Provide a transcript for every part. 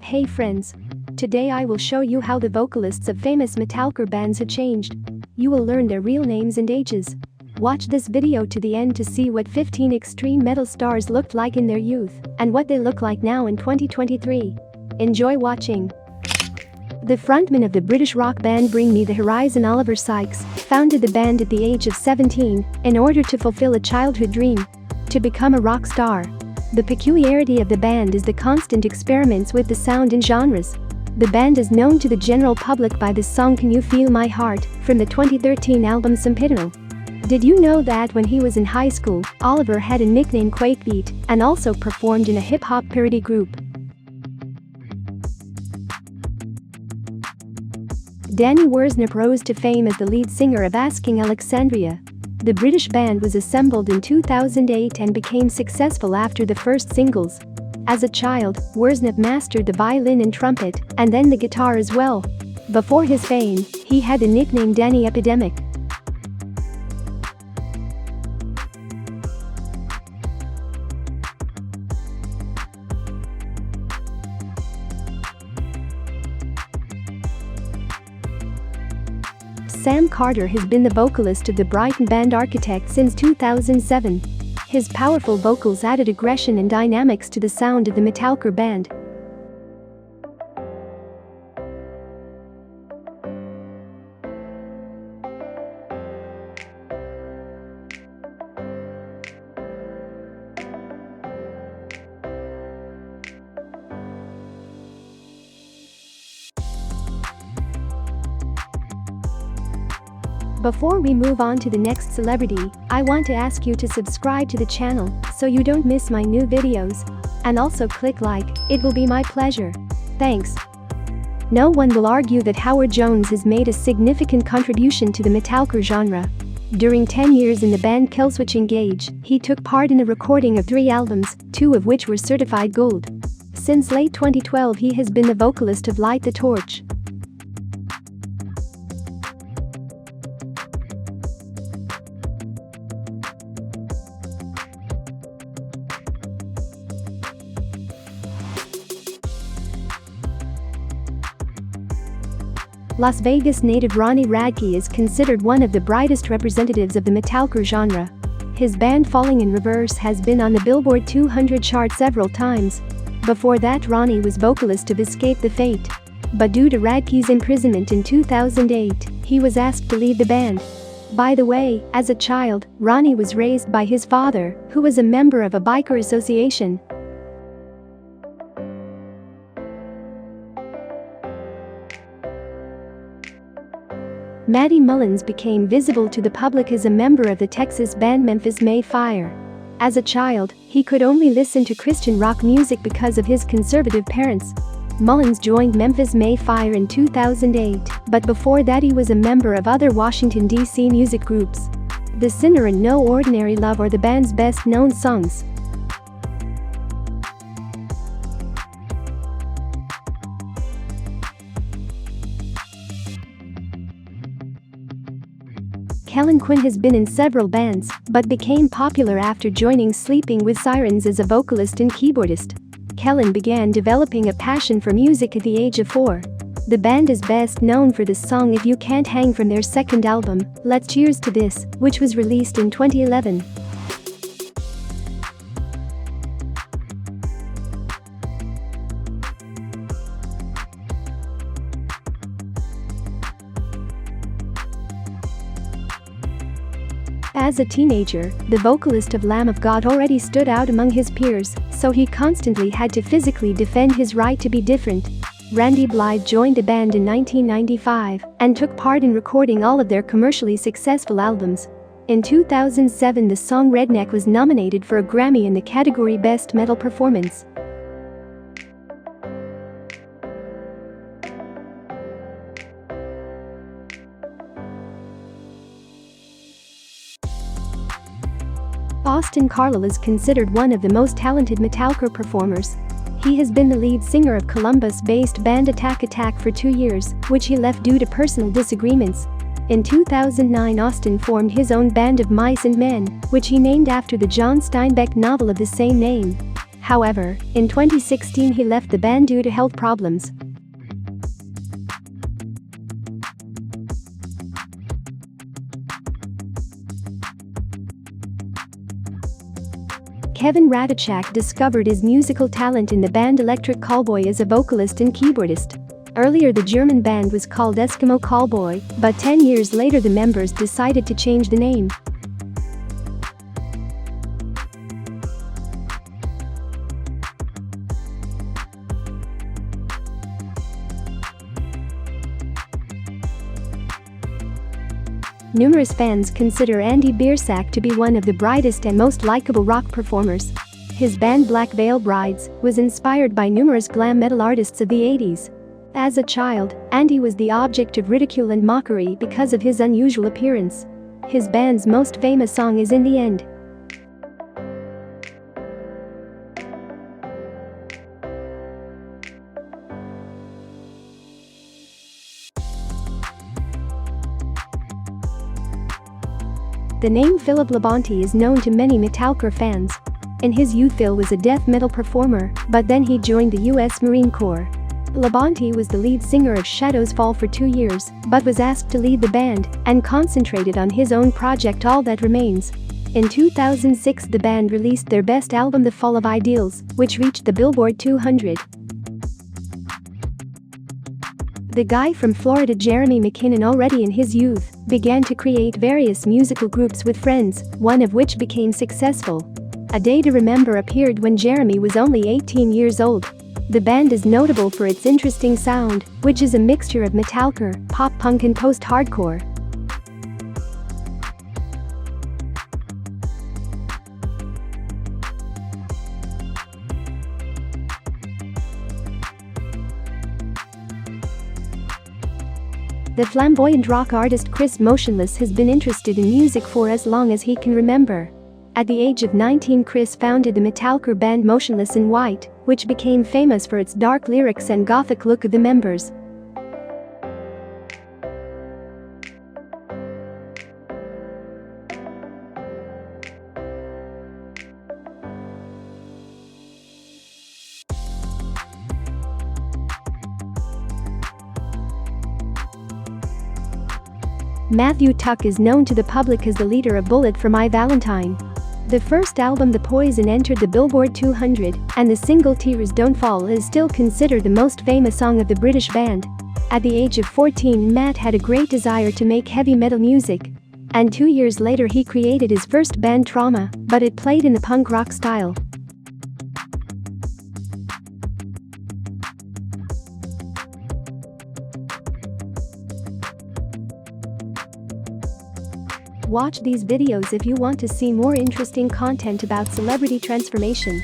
Hey friends. Today I will show you how the vocalists of famous metalcore bands have changed. You will learn their real names and ages. Watch this video to the end to see what 15 extreme metal stars looked like in their youth and what they look like now in 2023. Enjoy watching. The frontman of the British rock band Bring Me the Horizon, Oliver Sykes, founded the band at the age of 17 in order to fulfill a childhood dream: to become a rock star. The peculiarity of the band is the constant experiments with the sound and genres. The band is known to the general public by the song Can You Feel My Heart from the 2013 album Sempiternal. Did you know that when he was in high school, Oliver had a nickname Quakebeat and also performed in a hip-hop parody group? Danny Worsnop rose to fame as the lead singer of Asking Alexandria. The British band was assembled in 2008 and became successful after the first singles. As a child, Worsnop mastered the violin and trumpet, and then the guitar as well. Before his fame, he had the nickname Danny Epidemic. Sam Carter has been the vocalist of the Brighton band Architect since 2007. His powerful vocals added aggression and dynamics to the sound of the metalcore band. Before we move on to the next celebrity, I want to ask you to subscribe to the channel so you don't miss my new videos. And also click like, it will be my pleasure. Thanks. No one will argue that Howard Jones has made a significant contribution to the metalcore genre. During 10 years in the band Killswitch Engage, he took part in the recording of 3 albums, 2 of which were certified gold. Since late 2012 he has been the vocalist of Light the Torch. Las Vegas native Ronnie Radke is considered one of the brightest representatives of the metalcore genre. His band Falling in Reverse has been on the Billboard 200 chart several times. Before that, Ronnie was vocalist of Escape the Fate. But due to Radke's imprisonment in 2008, he was asked to leave the band. By the way, as a child, Ronnie was raised by his father, who was a member of a biker association. Matty Mullins became visible to the public as a member of the Texas band Memphis May Fire. As a child, he could only listen to Christian rock music because of his conservative parents. Mullins joined Memphis May Fire in 2008, but before that he was a member of other Washington, D.C. music groups. The Sinner and No Ordinary Love are the band's best-known songs. Kellin Quinn has been in several bands, but became popular after joining Sleeping with Sirens as a vocalist and keyboardist. Kellin began developing a passion for music at the age of 4. The band is best known for the song If You Can't Hang from their second album, Let's Cheers to This, which was released in 2011. As a teenager, the vocalist of Lamb of God already stood out among his peers, so he constantly had to physically defend his right to be different. Blythe joined the band in 1995 and took part in recording all of their commercially successful albums. In 2007, the song Redneck was nominated for a Grammy in the category Best Metal Performance. Carlile is considered one of the most talented metalcore performers. He has been the lead singer of Columbus-based band Attack for 2 years, which he left due to personal disagreements. In 2009, Austin formed his own band of Mice and Men, which he named after the John Steinbeck novel of the same name. However, in 2016 he left the band due to health problems. Kevin Ratajczak discovered his musical talent in the band Electric Callboy as a vocalist and keyboardist. Earlier the German band was called Eskimo Callboy, but 10 years later the members decided to change the name. Numerous fans consider Andy Biersack to be one of the brightest and most likable rock performers. His band Black Veil Brides was inspired by numerous glam metal artists of the 80s. As a child, Andy was the object of ridicule and mockery because of his unusual appearance. His band's most famous song is In the End. The name Philip Labonte is known to many Metalcore fans. In his youth Phil was a death metal performer, but then he joined the US Marine Corps. Labonte was the lead singer of Shadows Fall for 2 years, but was asked to lead the band and concentrated on his own project All That Remains. In 2006 the band released their best album The Fall of Ideals, which reached the Billboard 200. The guy from Florida Jeremy McKinnon, already in his youth, began to create various musical groups with friends, one of which became successful. A Day to Remember appeared when Jeremy was only 18 years old. The band is notable for its interesting sound, which is a mixture of metalcore, pop punk and post-hardcore. The flamboyant rock artist Chris Motionless has been interested in music for as long as he can remember. At the age of 19 Chris founded the metalcore band Motionless in White, which became famous for its dark lyrics and gothic look of the members. Matthew Tuck is known to the public as the leader of Bullet for My Valentine. The first album The Poison entered the Billboard 200, and the single Tears Don't Fall is still considered the most famous song of the British band. At the age of 14 Matt had a great desire to make heavy metal music. And 2 years later he created his first band Trauma, but it played in the punk rock style. Watch these videos if you want to see more interesting content about celebrity transformation.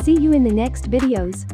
See you in the next videos.